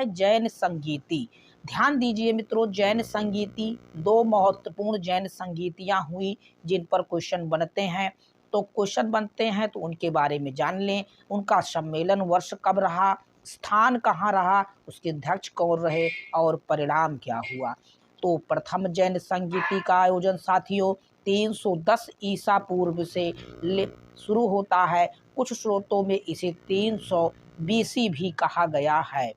है जैन संगीति। ध्यान दीजिए मित्रों, जैन संगीति, दो महत्वपूर्ण जैन संगीतियां हुई जिन पर क्वेश्चन बनते हैं। तो क्वेश्चन बनते हैं तो उनके बारे में जान लें। उनका सम्मेलन वर्ष कब रहा, स्थान कहाँ रहा, उसके अध्यक्ष कौन रहे और परिणाम क्या हुआ। तो प्रथम जैन संगीति का आयोजन साथियों 310 ईसा पूर्व से शुरू होता है। कुछ स्रोतों में इसे 300 BC भी कहा गया है।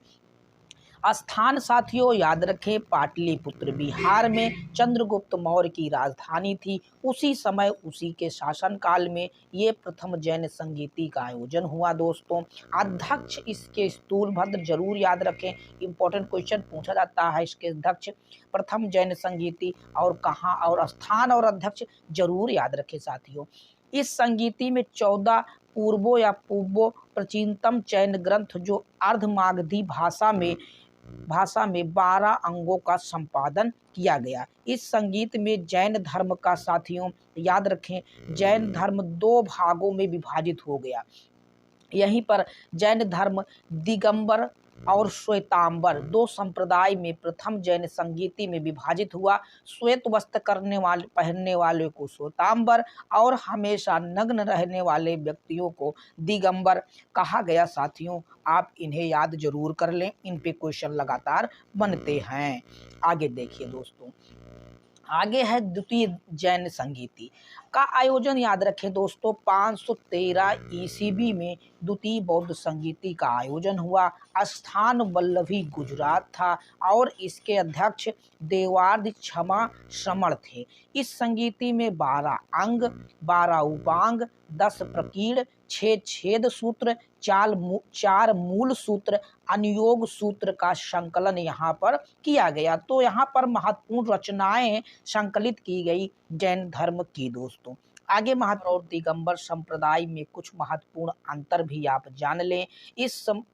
स्थान साथियों याद रखें, पाटलिपुत्र बिहार में चंद्रगुप्त मौर्य की राजधानी थी। उसी समय उसी के शासनकाल में ये प्रथम जैन संगीति का आयोजन हुआ दोस्तों। अध्यक्ष इसके स्थूलभद्र, जरूर याद रखें, इंपॉर्टेंट क्वेश्चन पूछा जाता है इसके अध्यक्ष प्रथम जैन संगीति और कहाँ, और स्थान और अध्यक्ष जरूर याद रखें साथियों। इस संगीति में 14 पूर्वो या पूर्वो प्राचीनतम जैन ग्रंथ जो अर्धमागधी भाषा में 12 अंगों का संपादन किया गया। इस संगीत में जैन धर्म का साथियों याद रखें, जैन धर्म 2 भागों में विभाजित हो गया। यहीं पर जैन धर्म दिगंबर और श्वेतांबर 2 संप्रदाय में प्रथम जैन संगीति में विभाजित हुआ। श्वेत वस्त्र पहनने वाले को श्वेतांबर और हमेशा नग्न रहने वाले व्यक्तियों को दिगंबर कहा गया साथियों। आप इन्हें याद जरूर कर लें, इन पे क्वेश्चन लगातार बनते हैं। आगे देखिए दोस्तों, आगे है द्वितीय जैन संगीति का आयोजन याद रखें दोस्तों 513 ईस्वी में द्वितीय बौद्ध संगीति का आयोजन हुआ। स्थान वल्लभी गुजरात था और इसके अध्यक्ष देवार्द क्षमा श्रमण थे। इस संगीति में 12 अंग, 12 उपांग, 10 प्रकीर्ण, 6 छेद सूत्र, 4 मूल सूत्र, अनुयोग सूत्र का संकलन यहाँ पर किया गया। तो यहाँ पर महत्वपूर्ण रचनाएं संकलित की गई जैन धर्म की दोस्तों। आगे महत्व और दिगंबर संप्रदाय में कुछ महत्वपूर्ण अंतर भी आप जान लें।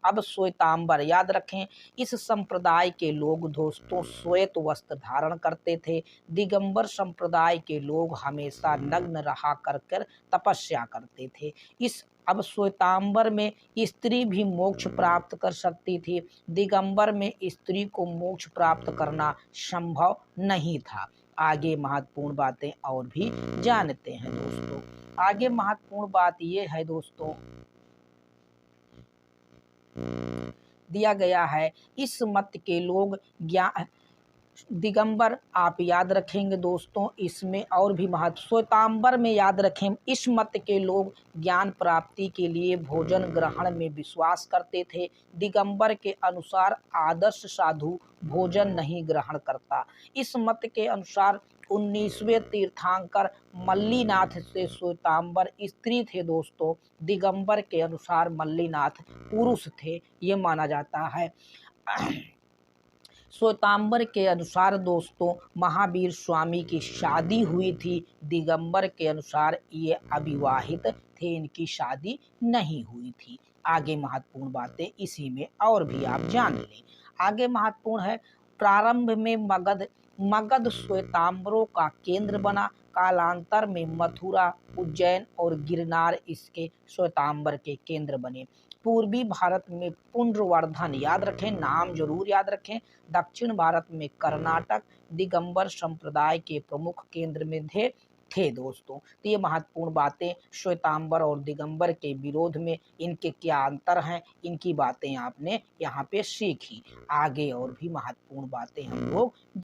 अब श्वेतांबर याद रखें, इस संप्रदाय के लोग दोस्तों श्वेत वस्त्र धारण करते थे। दिगंबर संप्रदाय के लोग हमेशा नग्न रहा कर तपस्या करते थे। अब श्वेतांबर में स्त्री भी मोक्ष प्राप्त कर सकती थी, दिगंबर में स्त्री को मोक्ष प्राप्त करना संभव नहीं था। आगे महत्वपूर्ण बातें और भी जानते हैं दोस्तों। आगे महत्वपूर्ण बात ये है दोस्तों, दिया गया है इस मत के लोग दिगंबर आप याद रखेंगे दोस्तों, इसमें और भी महत्व। श्वेतांबर में याद रखें, इस मत के लोग ज्ञान प्राप्ति के लिए भोजन ग्रहण में विश्वास करते थे। दिगंबर के अनुसार आदर्श साधु भोजन नहीं ग्रहण करता। इस मत के अनुसार 19वें तीर्थंकर मल्लीनाथ से श्वेतांबर स्त्री थे दोस्तों। दिगंबर के अनुसार मल्लीनाथ पुरुष थे, ये माना जाता है। श्वेतांबर के अनुसार दोस्तों महावीर स्वामी की शादी हुई थी। दिगंबर के अनुसार ये अविवाहित थे, इनकी शादी नहीं हुई थी। आगे महत्वपूर्ण बातें इसी में और भी आप जान लें। आगे महत्वपूर्ण है, प्रारंभ में मगध श्वेतांबरों का केंद्र बना। कालांतर में मथुरा, उज्जैन और गिरनार इसके श्वेतांबर के केंद्र बने। पूर्वी भारत में पुंड्रवर्धन याद रखें, नाम जरूर याद रखें। दक्षिण भारत में कर्नाटक दिगंबर संप्रदाय के प्रमुख केंद्र में थे दोस्तों। तो ये महत्वपूर्ण बातें श्वेतांबर और दिगंबर के विरोध में इनके क्या अंतर हैं, इनकी बातें आपने यहाँ पे सीखी। आगे और भी महत्वपूर्ण बातें हम लोग